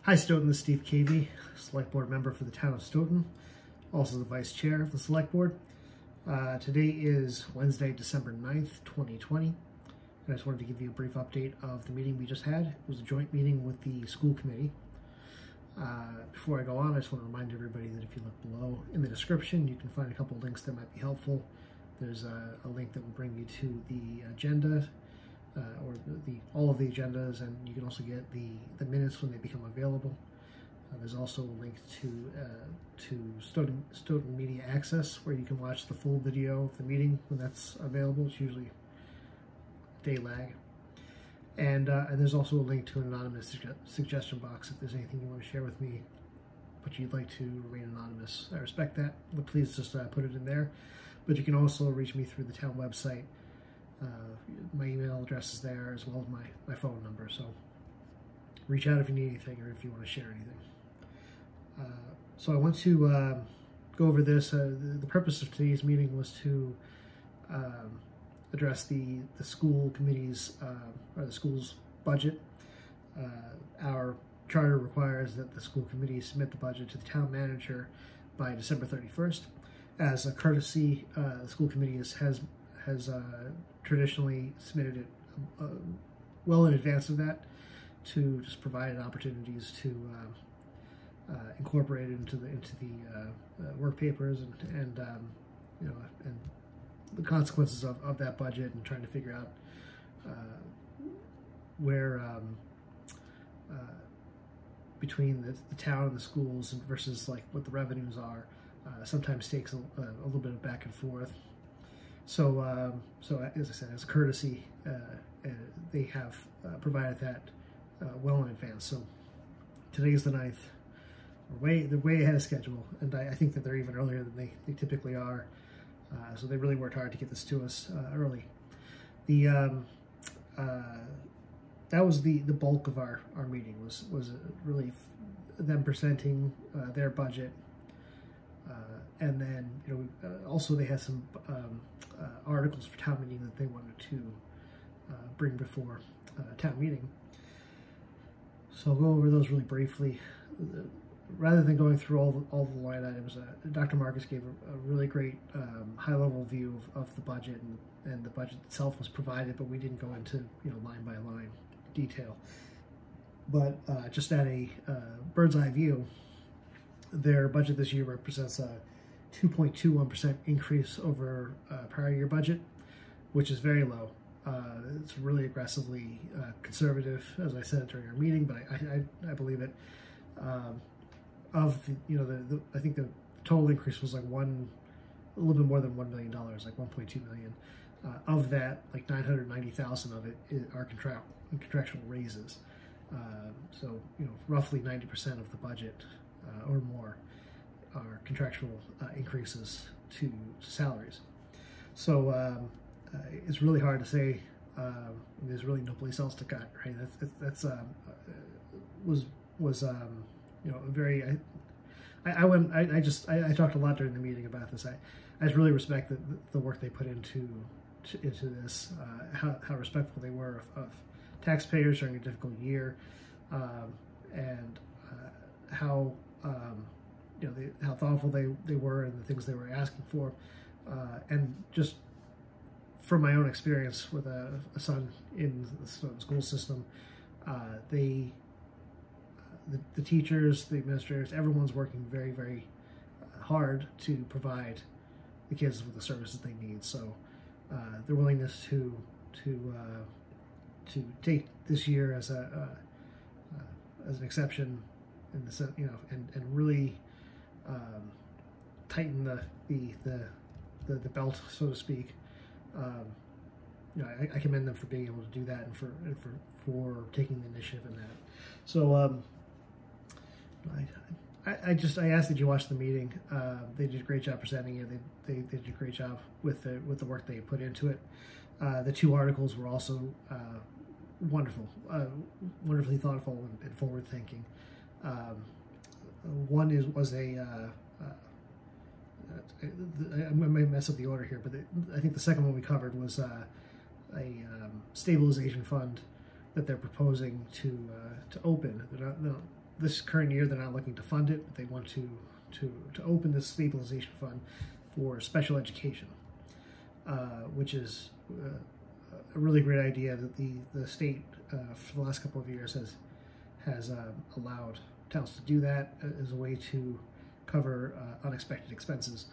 Hi Stoughton, this is Steve Cavey, Select Board member for the town of Stoughton, also the Vice Chair of the Select Board. Today is Wednesday, December 9th, 2020, and I just wanted to give you a brief update of the meeting we just had. It was a joint meeting with the school committee. Before I go on, I just want to remind everybody that if you look below in the description, you can find a couple of links that might be helpful. There's a link that will bring you to the agenda, or all of the agendas, and you can also get the minutes when they become available. There's also a link to Stoughton Media Access, where you can watch the full video of the meeting when that's available. It's usually a day lag. And there's also a link to an anonymous suggestion box if there's anything you want to share with me, but you'd like to remain anonymous. I respect that, but please just put it in there. But you can also reach me through the town website. My email address is there, as well as my phone number, so reach out if you need anything or if you want to share anything. So I want to go over this. The purpose of today's meeting was to address the school committee's or the school's budget. Our charter requires that the school committee submit the budget to the town manager by December 31st. As a courtesy, the school committee has traditionally submitted it well in advance of that, to just provide opportunities to incorporate it into the work papers and you know, and the consequences of that budget, and trying to figure out where between the town and the schools and versus like what the revenues are, sometimes takes a little bit of back and forth. So, as I said, as a courtesy, they have provided that well in advance. So today is the 9th. They're way ahead of schedule, and I think that they're even earlier than they typically are. So they really worked hard to get this to us early. That was the bulk of our meeting, was really them presenting their budget. And then, you know, also they had some articles for town meeting that they wanted to bring before town meeting. So I'll go over those really briefly. Rather than going through all the line items, Dr. Marcus gave a really great high-level view of the budget, and the budget itself was provided, but we didn't go into, you know, line by line detail. But just at a bird's eye view, their budget this year represents a 2.21% increase over prior year budget, which is very low. It's really aggressively conservative, as I said during our meeting, but I believe it. You know, I think the total increase was like a little bit more than $1 million, like 1.2 million. Of that, like 990,000 of it are contractual raises. So, you know, roughly 90% of the budget or more are contractual increases to salaries. So it's really hard to say. There's really no place else to cut, right? That's you know, very. I talked a lot during the meeting about this. I just really respect the work they put into this. How respectful they were of taxpayers during a difficult year, and how you know, how thoughtful they were in the things they were asking for, and just from my own experience with a son in the school system, the teachers, the administrators, everyone's working very, very hard to provide the kids with the services they need. So their willingness to take this year as an exception, in the sense, you know, and really tighten the belt, so to speak. You know, I commend them for being able to do that, and for taking the initiative in that. So I asked that you watch the meeting. They did a great job presenting it. They did a great job with the work they put into it. The two articles were also wonderful, wonderfully thoughtful and forward thinking. One was a I might mess up the order here, but I think the second one we covered was a stabilization fund that they're proposing to open. this current year they're not looking to fund it, but they want to open this stabilization fund for special education, which is a really great idea that the state for the last couple of years has allowed towns to do that as a way to cover unexpected expenses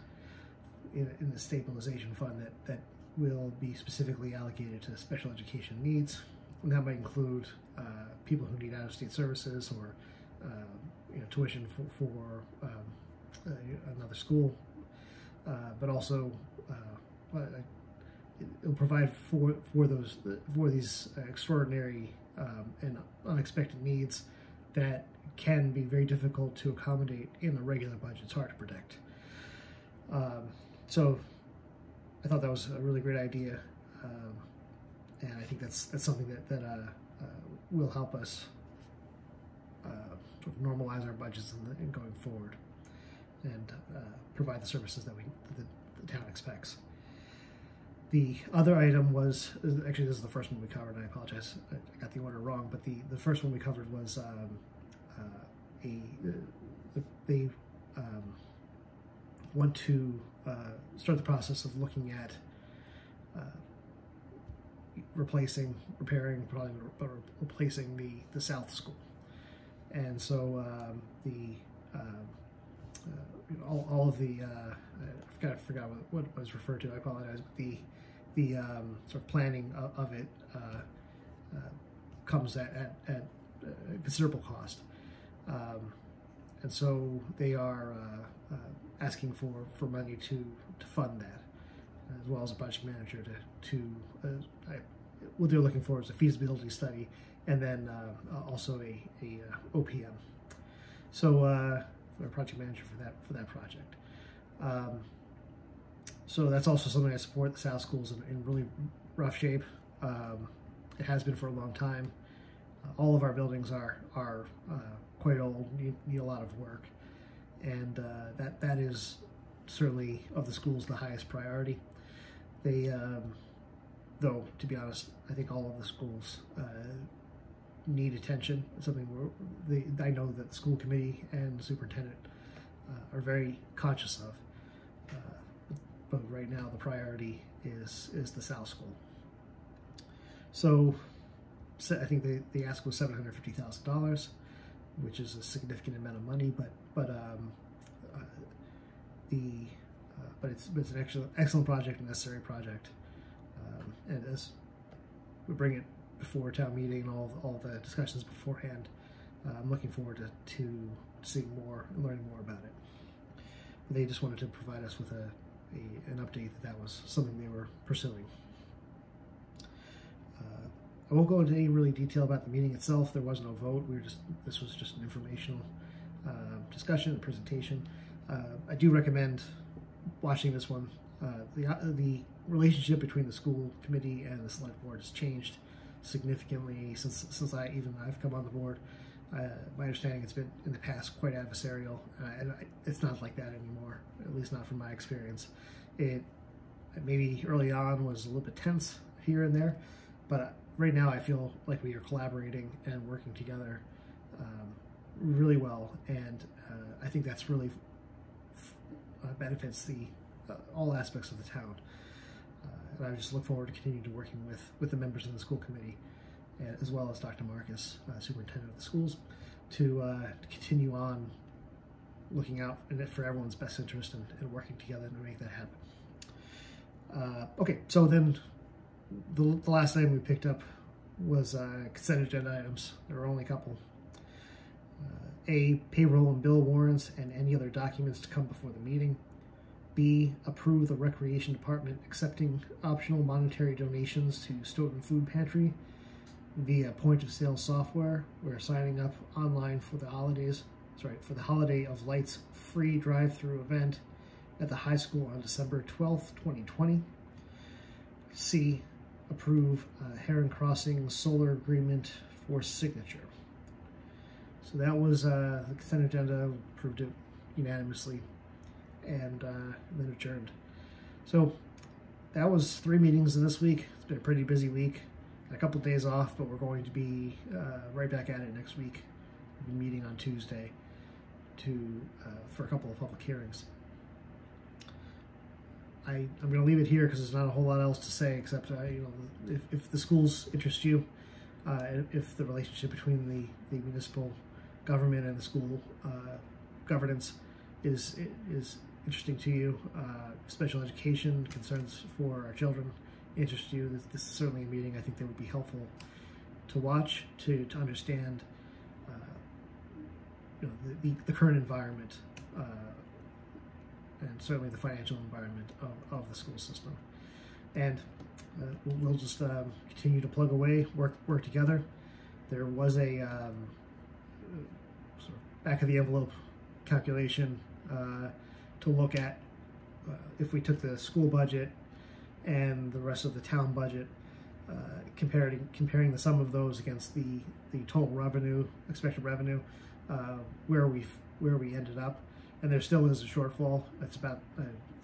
in the stabilization fund that will be specifically allocated to special education needs. And that might include people who need out-of-state services or tuition for another school, but also it'll provide for these extraordinary and unexpected needs that can be very difficult to accommodate in the regular budget. It's hard to predict. So I thought that was a really great idea, and I think that's something that will help us sort of normalize our budgets in going forward and provide the services that the town expects. The other item was, actually this is the first one we covered, and I apologize, I got the order wrong, but the first one we covered was they want to start the process of looking at replacing the South School. And so all of the I forgot what was referred to. I apologize. But the sort of planning of it comes at considerable cost, and so they are asking for money to fund that, as well as a project manager what they're looking for is a feasibility study, and then also a OPM. So a project manager for that project. So that's also something I support. The South School's in really rough shape. It has been for a long time. All of our buildings are quite old, need a lot of work, and that is certainly of the schools the highest priority. They, though, to be honest, I think all of the schools need attention. It's something I know that the school committee and the superintendent are very conscious of. But right now the priority is the South School. So I think the ask was $750,000, which is a significant amount of money. But it's an excellent project, a necessary project, and as we bring it before town meeting and all the discussions beforehand, I'm looking forward to seeing more and learning more about it. But they just wanted to provide us with an update that was something they were pursuing. I won't go into any really detail about the meeting itself. There was no vote. This was just an informational discussion and presentation. I do recommend watching this one. The relationship between the school committee and the select board has changed significantly since I've come on the board. My understanding, it's been in the past quite adversarial, and it's not like that anymore, at least not from my experience. It maybe early on was a little bit tense here and there, but right now I feel like we are collaborating and working together really well, and I think that's really benefits all aspects of the town. And I just look forward to continuing to working with the members of the school committee, as well as Dr. Marcus, superintendent of the schools, to continue on looking out for everyone's best interest and working together to make that happen. Okay, so then the last item we picked up was consent agenda items. There were only a couple. A, payroll and bill warrants and any other documents to come before the meeting. B, approve the Recreation Department accepting optional monetary donations to Stoughton Food Pantry via point-of-sale software. We're signing up online for the for the Holiday of Lights free drive-through event at the high school on December 12th, 2020. C, approve Heron Crossing solar agreement for signature. So that was the consent agenda, approved it unanimously, and then adjourned. So that was 3 meetings in this week. It's been a pretty busy week. A couple of days off, but we're going to be right back at it next week. we'll be meeting on Tuesday for a couple of public hearings. I'm going to leave it here because there's not a whole lot else to say, except if the schools interest you, if the relationship between the municipal government and the school governance is interesting to you, special education concerns for our children interest you, this is certainly a meeting I think that would be helpful to watch, to understand the current environment and certainly the financial environment of the school system. And we'll just continue to plug away, work together. There was a sort of back of the envelope calculation to look at if we took the school budget and the rest of the town budget, comparing the sum of those against the total revenue, expected revenue, where we ended up. And there still is a shortfall. It's about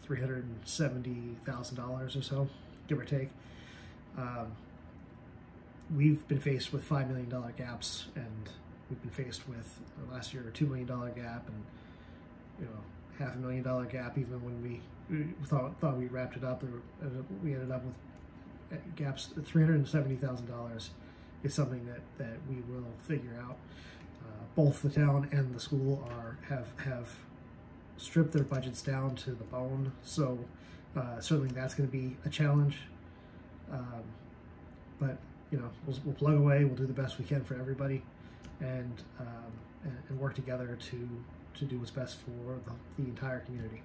$370,000 or so, give or take. We've been faced with $5 million gaps, and we've been faced with last year a $2 million gap, and $500,000 gap. Even when we thought we wrapped it up, we ended up with gaps. $370,000 is something that we will figure out. Both the town and the school have stripped their budgets down to the bone, so certainly that's going to be a challenge. But we'll plug away. We'll do the best we can for everybody, and work together to do what's best for the entire community.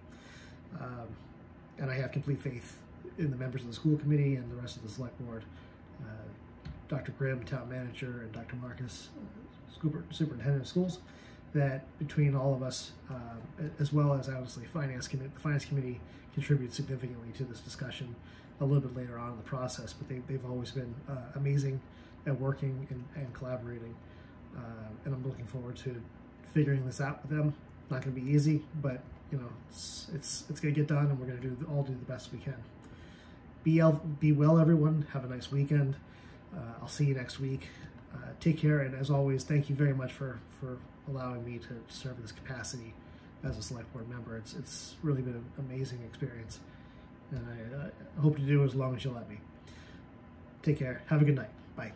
And I have complete faith in the members of the school committee and the rest of the select board. Dr. Grimm, town manager, and Dr. Marcus, superintendent of schools, that between all of us, as well as obviously the finance committee contributes significantly to this discussion a little bit later on in the process, but they've always been amazing at working and collaborating, and I'm looking forward to figuring this out with them. Not going to be easy, but it's going to get done, and we're going to all do the best we can. Be well, everyone. Have a nice weekend. I'll see you next week. Take care, and as always, thank you very much for allowing me to serve in this capacity as a select board member. It's really been an amazing experience, and I hope to do as long as you'll let me. Take care. Have a good night. Bye.